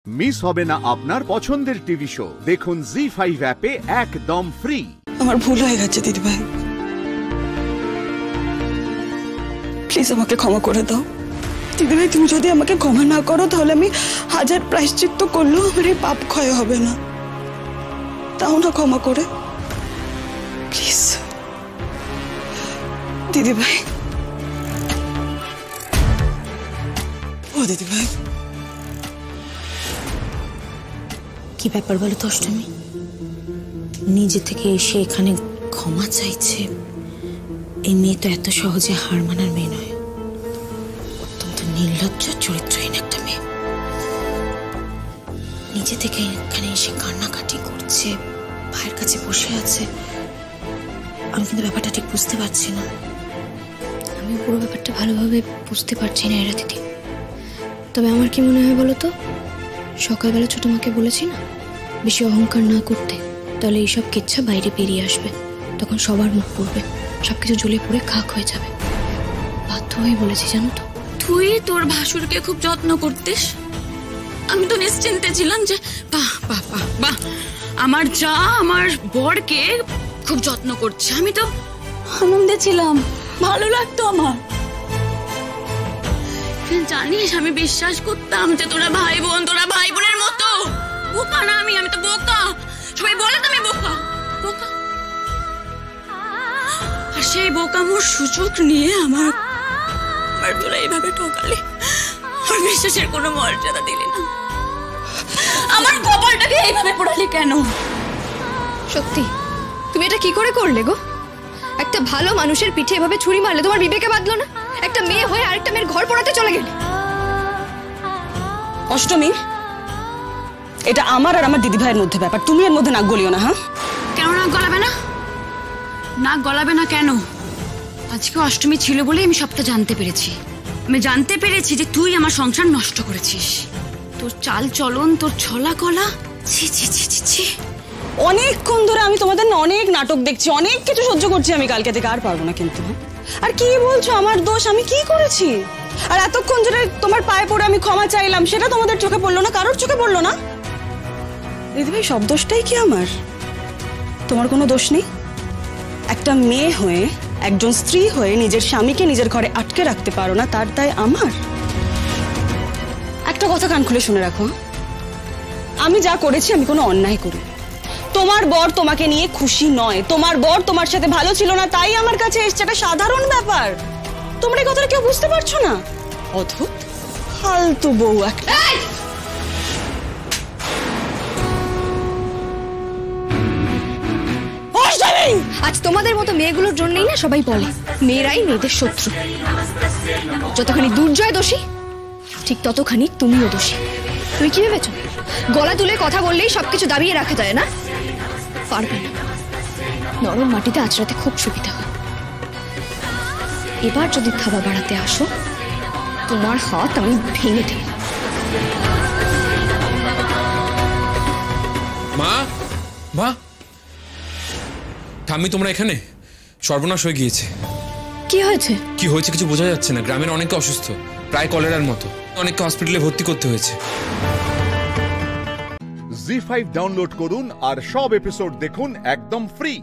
Miss হবে না আপনার পছন্দের টিভি শো। দেখুন জি5 অ্যাপে একদম ফ্রি। আমার ভুল হয়ে গেছে দিদিভাই, প্লিজ আমাকে ক্ষমা করে দাও। দিদিভাই তুমি যদি আমাকে ক্ষমা না করো তাহলে আমি হাজার প্রায়শ্চিত্ত করলেও আমার এই পাপ ক্ষয় হবে না। তাও না ক্ষমা করে প্লিজ দিদিভাই। ও দিদিভাই, কি ব্যাপার বলো তো অষ্টমী? নিজে থেকে এসে এখানে ক্ষমা চাইছে। এই মেয়ে তো এত সহজে হার মানার মেয়ে নয়, অত্যন্ত নির্লজ্জ চরিত্রহীন একটা মেয়ে। নিজে থেকে এখানে এসে কান্নাকাটি করছে, ভাইয়ের কাছে বসে আছে। আমি কিন্তু ব্যাপারটা ঠিক বুঝতে পারছি না। আমি পুরো ব্যাপারটা ভালোভাবে বুঝতে পারছি না এরা দিদি। তবে আমার কি মনে হয় বলো তো, সকালবেলা ছোট মাকে বলেছি না বেশি অহংকার না করতে, তাহলে এইসব কেচ্ছা বাইরে বেরিয়ে আসবে, তখন সবার মুখ পড়বে, সবকিছু জ্বলে পড়ে খাক হয়ে যাবে। বাধ্য হয়ে বলেছি জানো তো। তুই তোর ভাসুরকে খুব যত্ন করতিস, আমি তো নিশ্চিন্তে ছিলাম যে বাহ বাহ বাহ বাহ আমার যা আমার বরকে খুব যত্ন করছে। আমি তো আনন্দে ছিলাম, ভালো লাগতো আমার। জানিস আমি বিশ্বাস করতাম যে তোরা ভাই বোনের মতো। বোকা না আমি তো বোকা। সবাই বলে তো আমি বোকা বোকা। আর সেই বোকামোর সুযোগ নিয়ে আমার তোরা এইভাবে ঠকালি, আমার বিশ্বাসের কোনো মর্যাদা দিলি না, আমার কপালটাকে এইভাবে পোড়ালি কেন? সত্যি তুমি এটা কি করে করলে গো? একটা ভালো মানুষের পিঠে এভাবে ছুরি মারলে তোমার বিবেকে বাঁধলো না? একটা মেয়ে হয়ে আরেকটা মেয়ের ঘর পোড়াতে চলে গেলে। অষ্টমী, এটা আমার আর আমার দিদিভাইয়ের মধ্যে ব্যাপার, তুমি এর মধ্যে নাক গলিও না। হ্যাঁ, কেন নাক গলাবে না? নাক গলাবে না কেন? আজকে অষ্টমী ছিল বলে আমি সবটা জানতে পেরেছি। আমি জানতে পেরেছি যে তুই আমার সংসার নষ্ট করেছিস। তোর চাল চলন, তোর ছলা কলা, ছি ছি ছি ছি ছি। অনেকক্ষণ ধরে আমি তোমাদের না অনেক নাটক দেখছি, অনেক কিছু সহ্য করছি আমি, কালকে থেকে আর পারবো না। কিন্তু আর কি বলছো আমার দোষ? আমি কি করেছি? আর এতক্ষণ ধরে তোমার পায়ে পড়ে আমি ক্ষমা চাইলাম, সেটা তোমাদের চোখে পড়লো না? কারোর চোখে পড়লো না? দিদিভাই সব দোষটাই কি আমার? তোমার কোনো দোষ নেই? একটা মেয়ে হয়ে, একজন স্ত্রী হয়ে নিজের স্বামীকে নিজের ঘরে আটকে রাখতে পারো না, তার দায় আমার? একটা কথা কান খুলে শুনে রাখো, আমি যা করেছি আমি কোনো অন্যায় করি। তোমার বর তোমাকে নিয়ে খুশি নয়, তোমার বর তোমার সাথে ভালো ছিল না, তাই আমার কাছে এসছে, একটা সাধারণ ব্যাপার। তোমরা এই কথাটা কেউ বুঝতে পারছো না? অদ্ভুত ফালতু বউ একটা। আজ তোমাদের মতো মেয়েগুলোর জন্যই না সবাই বলে মেয়েরাই মেয়েদের শত্রু। যতখানি দুর্জয় দোষী, ঠিক ততখানি তুমিও দোষী। তুমি কি ভেবেছো গলা তুলে কথা বললেই সবকিছু দাবিয়ে রাখা যায় না? পারবে না। নরম মাটিতে আঁচড়াতে খুব সুবিধা হয়। এবার যদি থাবা বাড়াতে আসো, তোমার হাত আমি ভেঙে দেব। মা মা, ঠাম্মি তোমরা এখানে? সর্বনাশ হয়ে গিয়েছে। কি হয়েছে? কি হয়েছে কিছু বোঝা যাচ্ছে না। গ্রামের অনেকে অসুস্থ, প্রায় কলেরার মতো, অনেককে হসপিটালে ভর্তি করতে হয়েছে। জি5 ডাউনলোড করুন আর সব এপিসোড দেখুন একদম ফ্রি।